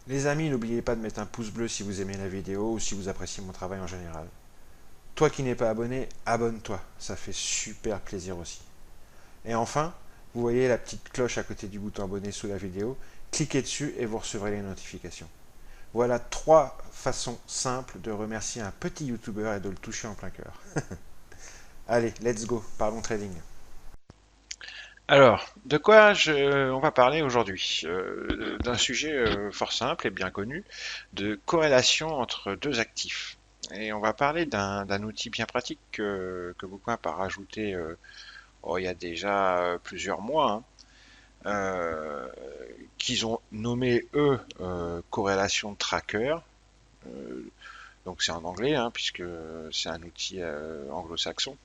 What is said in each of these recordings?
Les amis, n'oubliez pas de mettre un pouce bleu si vous aimez la vidéo ou si vous appréciez mon travail en général. Toi qui n'es pas abonné, abonne-toi, ça fait super plaisir aussi. Et enfin, vous voyez la petite cloche à côté du bouton abonné sous la vidéo, cliquez dessus et vous recevrez les notifications. Voilà 3 façons simples de remercier un petit youtubeur et de le toucher en plein cœur. Allez, let's go, parlons trading. Alors, de quoi on va parler aujourd'hui? D'un sujet fort simple et bien connu, de corrélation entre deux actifs. Et on va parler d'un outil bien pratique que Bookmap a rajouté il y a déjà plusieurs mois, hein, qu'ils ont nommé eux corrélation tracker. Euh, donc c'est en anglais, hein, puisque c'est un outil anglo-saxon.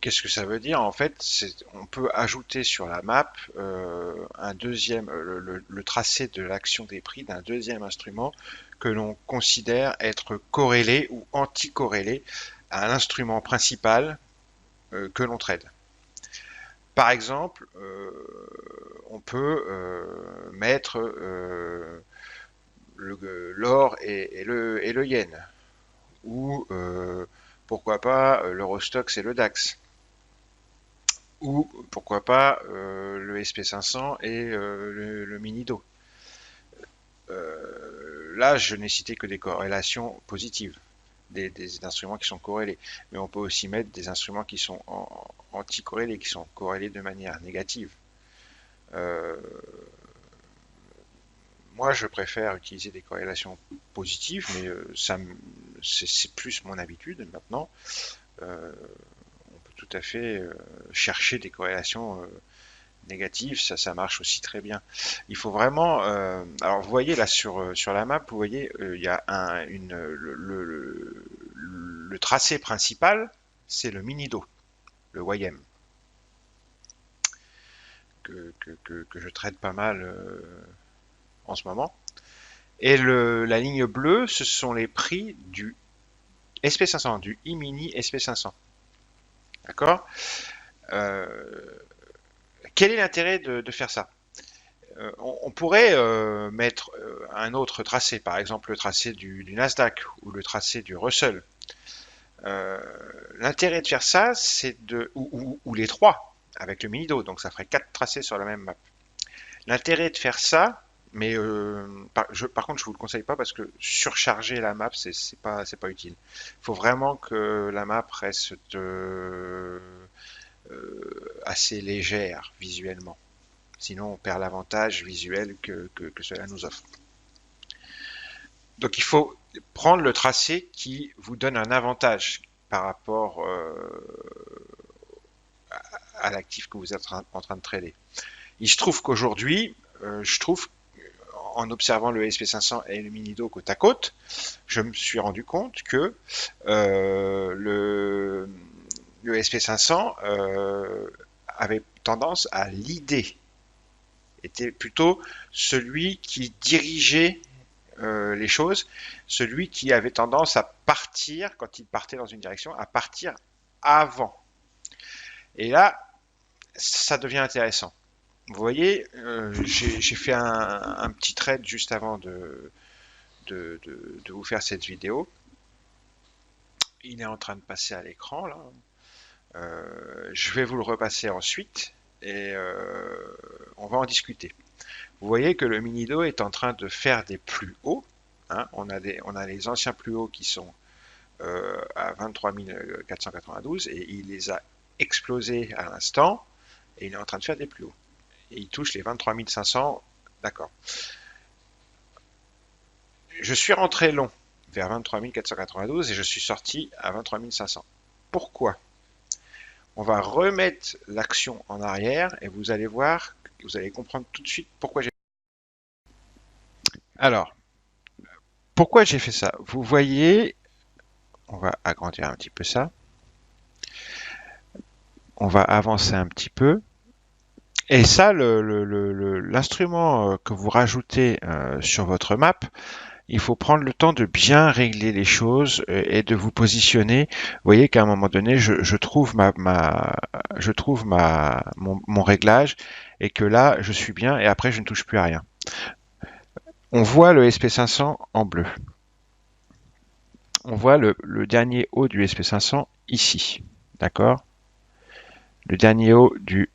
Qu'est-ce que ça veut dire? En fait, on peut ajouter sur la map un deuxième, le tracé de l'action des prix d'un deuxième instrument que l'on considère être corrélé ou anti-corrélé à l'instrument principal que l'on trade. Par exemple, on peut mettre l'or et le yen, ou pourquoi pas l'Eurostoxx et le DAX. Ou pourquoi pas le SP500 et le Minido. Là, je n'ai cité que des corrélations positives, des instruments qui sont corrélés. Mais on peut aussi mettre des instruments qui sont anti-corrélés, qui sont corrélés de manière négative. Euh, Moi, je préfère utiliser des corrélations positives, mais c'est plus mon habitude maintenant. Euh, on peut tout à fait chercher des corrélations négatif, ça marche aussi très bien. Il faut vraiment. Alors vous voyez là sur la map, vous voyez, il y a le tracé principal, c'est le Minido, le YM, que je traite pas mal en ce moment. Et la ligne bleue, ce sont les prix du SP500, du e-mini SP500. D'accord. euh, Quel est l'intérêt de faire ça? On pourrait mettre un autre tracé, par exemple le tracé du Nasdaq ou le tracé du Russell. Euh, L'intérêt de faire ça, c'est ou les trois avec le Minido, donc ça ferait quatre tracés sur la même map. L'intérêt de faire ça, mais par contre, je vous le conseille pas parce que surcharger la map, c'est pas utile. Il faut vraiment que la map reste assez légère visuellement. Sinon, on perd l'avantage visuel que cela nous offre. Donc il faut prendre le tracé qui vous donne un avantage par rapport à l'actif que vous êtes en train de trader. Il se trouve qu'aujourd'hui, je trouve en observant le SP500 et le Minido côte à côte, je me suis rendu compte que le SP500 avait tendance à l'idée, était plutôt celui qui dirigeait les choses, celui qui avait tendance à partir, quand il partait dans une direction, à partir avant. Et là, ça devient intéressant. Vous voyez, j'ai fait un petit trade juste avant de vous faire cette vidéo. Il est en train de passer à l'écran là. Je vais vous le repasser ensuite et on va en discuter. Vous voyez que le Minido est en train de faire des plus hauts. Hein. On a les anciens plus hauts qui sont à 23 492 et il les a explosés à l'instant et il est en train de faire des plus hauts. Et il touche les 23 500, d'accord. Je suis rentré long vers 23 492 et je suis sorti à 23 500. Pourquoi? On va remettre l'action en arrière et vous allez voir, vous allez comprendre tout de suite pourquoi j'ai. Alors, pourquoi j'ai fait ça? Vous voyez, on va agrandir un petit peu ça. On va avancer un petit peu. Et ça, l'instrument que vous rajoutez sur votre map, il faut prendre le temps de bien régler les choses et de vous positionner. Vous voyez qu'à un moment donné, je trouve mon réglage et que là, je suis bien et après, je ne touche plus à rien. On voit le SP500 en bleu. On voit le dernier haut du SP500 ici. D'accord? Le dernier haut du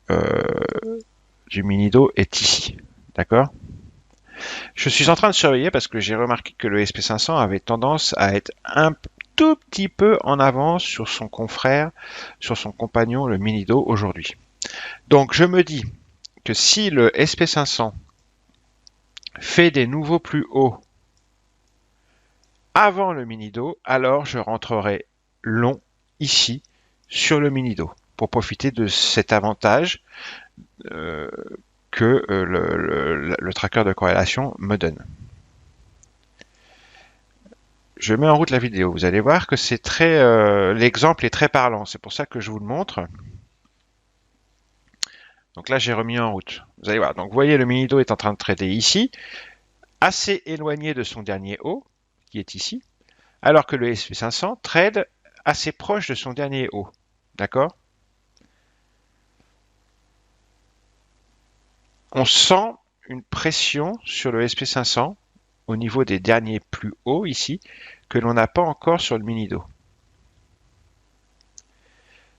Minido est ici. D'accord? Je suis en train de surveiller parce que j'ai remarqué que le SP500 avait tendance à être un tout petit peu en avance sur son confrère, sur son compagnon, le Minido, aujourd'hui. Donc je me dis que si le SP500 fait des nouveaux plus hauts avant le Minido, alors je rentrerai long ici sur le Minido pour profiter de cet avantage euh, que le tracker de corrélation me donne. Je mets en route la vidéo. Vous allez voir que c'est très, l'exemple est très parlant. C'est pour ça que je vous le montre. Donc là, j'ai remis en route. Vous allez voir. Donc, vous voyez, le Minido est en train de trader ici, assez éloigné de son dernier haut, qui est ici, alors que le SP500 trade assez proche de son dernier haut. D'accord? On sent une pression sur le SP500 au niveau des derniers plus hauts ici, que l'on n'a pas encore sur le Minido.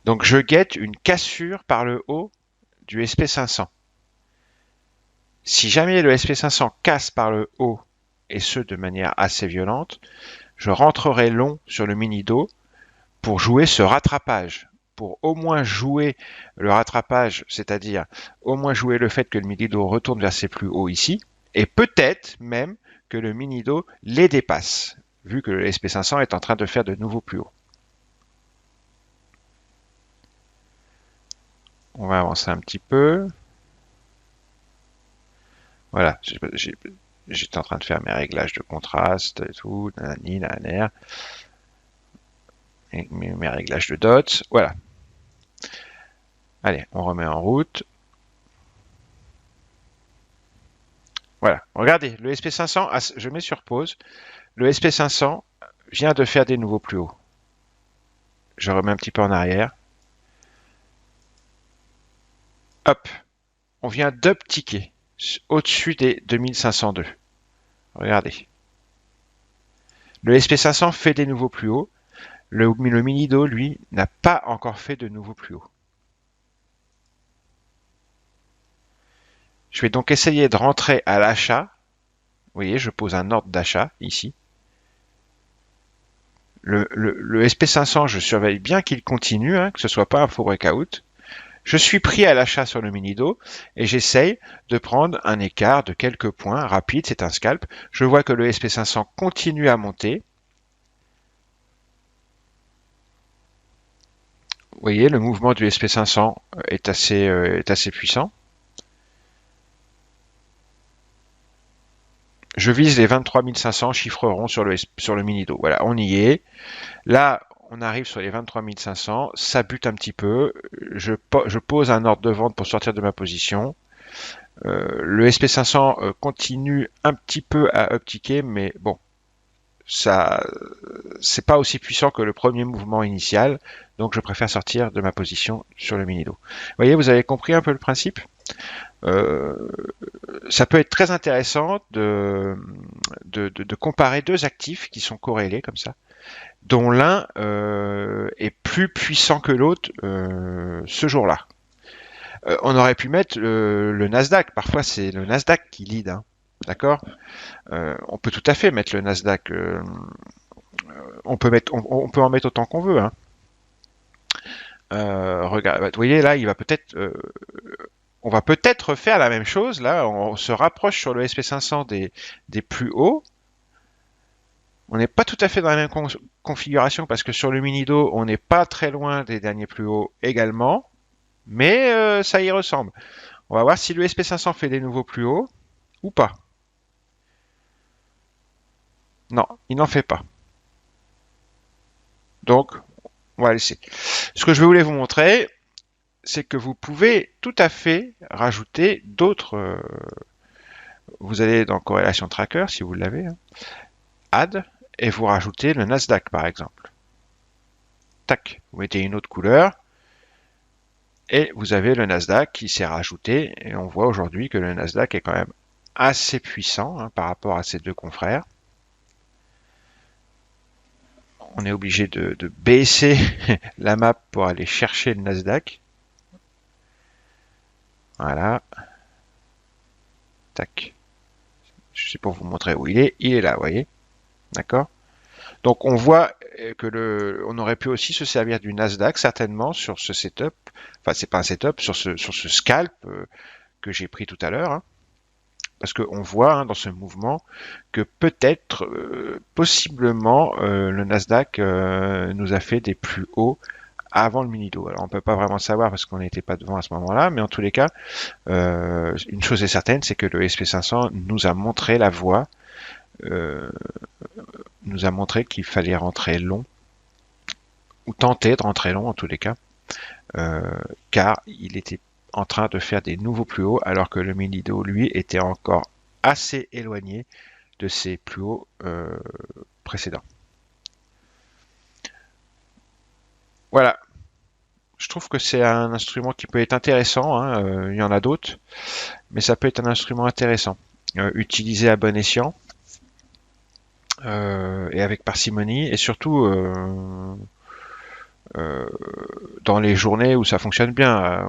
Donc je guette une cassure par le haut du SP500. Si jamais le SP500 casse par le haut, et ce de manière assez violente, je rentrerai long sur le Minido pour jouer ce rattrapage, pour au moins jouer le rattrapage, c'est-à-dire au moins jouer le fait que le Minido retourne vers ses plus hauts ici, et peut-être même que le Minido les dépasse, vu que le SP500 est en train de faire de nouveaux plus hauts. On va avancer un petit peu. Voilà, j'étais en train de faire mes réglages de contraste et tout, nanani, nananer, et mes réglages de dots. Voilà. Allez, on remet en route. Voilà, regardez, le SP500, je mets sur pause. Le SP500 vient de faire des nouveaux plus hauts. Je remets un petit peu en arrière. Hop, on vient d'upticker au-dessus des 2502. Regardez. Le SP500 fait des nouveaux plus hauts. Le Minido, lui, n'a pas encore fait de nouveaux plus hauts. Je vais donc essayer de rentrer à l'achat. Vous voyez, je pose un ordre d'achat ici. Le SP500, je surveille bien qu'il continue, hein, que ce soit pas un faux breakout. Je suis pris à l'achat sur le Minido et j'essaye de prendre un écart de quelques points rapide, c'est un scalp. Je vois que le SP500 continue à monter. Vous voyez, le mouvement du SP500 est assez puissant. Je vise les 23 500 chiffres ronds sur le Minido. Voilà, on y est. Là, on arrive sur les 23 500. Ça bute un petit peu. Je pose un ordre de vente pour sortir de ma position. Le SP500 continue un petit peu à upticker, mais bon, ça, c'est pas aussi puissant que le premier mouvement initial. Donc, je préfère sortir de ma position sur le Minido. Vous voyez, vous avez compris un peu le principe. Ça peut être très intéressant de comparer deux actifs qui sont corrélés comme ça, dont l'un est plus puissant que l'autre ce jour-là. On aurait pu mettre le Nasdaq. Parfois, c'est le Nasdaq qui lead. Hein. D'accord. On peut tout à fait mettre le Nasdaq. On peut en mettre autant qu'on veut. Hein. Regarde, vous voyez là, il va peut-être on va peut-être faire la même chose. Là, on se rapproche sur le SP500 des plus hauts. On n'est pas tout à fait dans la même configuration parce que sur le Minido, on n'est pas très loin des derniers plus hauts également. Mais ça y ressemble. On va voir si le SP500 fait des nouveaux plus hauts ou pas. Non, il n'en fait pas. Donc, on va laisser. Ce que je voulais vous montrer, c'est que vous pouvez tout à fait rajouter d'autres. Vous allez dans corrélation tracker si vous l'avez, hein, add, et vous rajoutez le Nasdaq par exemple. Tac, vous mettez une autre couleur et vous avez le Nasdaq qui s'est rajouté et on voit aujourd'hui que le Nasdaq est quand même assez puissant hein, par rapport à ces deux confrères. On est obligé de baisser la map pour aller chercher le Nasdaq. Voilà. Tac. Je sais pour vous montrer où il est. Il est là, vous voyez. D'accord. Donc on voit que on aurait pu aussi se servir du Nasdaq certainement sur ce setup. Enfin, c'est pas un setup, sur ce scalp que j'ai pris tout à l'heure. Hein. Parce qu'on voit hein, dans ce mouvement que peut-être, possiblement, le Nasdaq nous a fait des plus hauts avant le mini-dos. Alors on peut pas vraiment savoir parce qu'on n'était pas devant à ce moment-là, mais en tous les cas, une chose est certaine, c'est que le SP500 nous a montré la voie, nous a montré qu'il fallait rentrer long, ou tenter de rentrer long en tous les cas, car il était en train de faire des nouveaux plus hauts, alors que le mini-dos, lui, était encore assez éloigné de ses plus hauts précédents. Voilà. Je trouve que c'est un instrument qui peut être intéressant, hein, il y en a d'autres, mais ça peut être un instrument intéressant, utilisé à bon escient et avec parcimonie, et surtout dans les journées où ça fonctionne bien.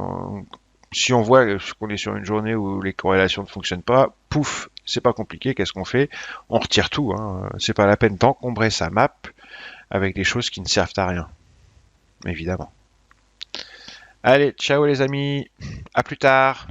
Si on voit qu'on est sur une journée où les corrélations ne fonctionnent pas, pouf, c'est pas compliqué, qu'est-ce qu'on fait? On retire tout, hein. C'est pas la peine d'encombrer sa map avec des choses qui ne servent à rien, évidemment. Allez, ciao les amis, à plus tard.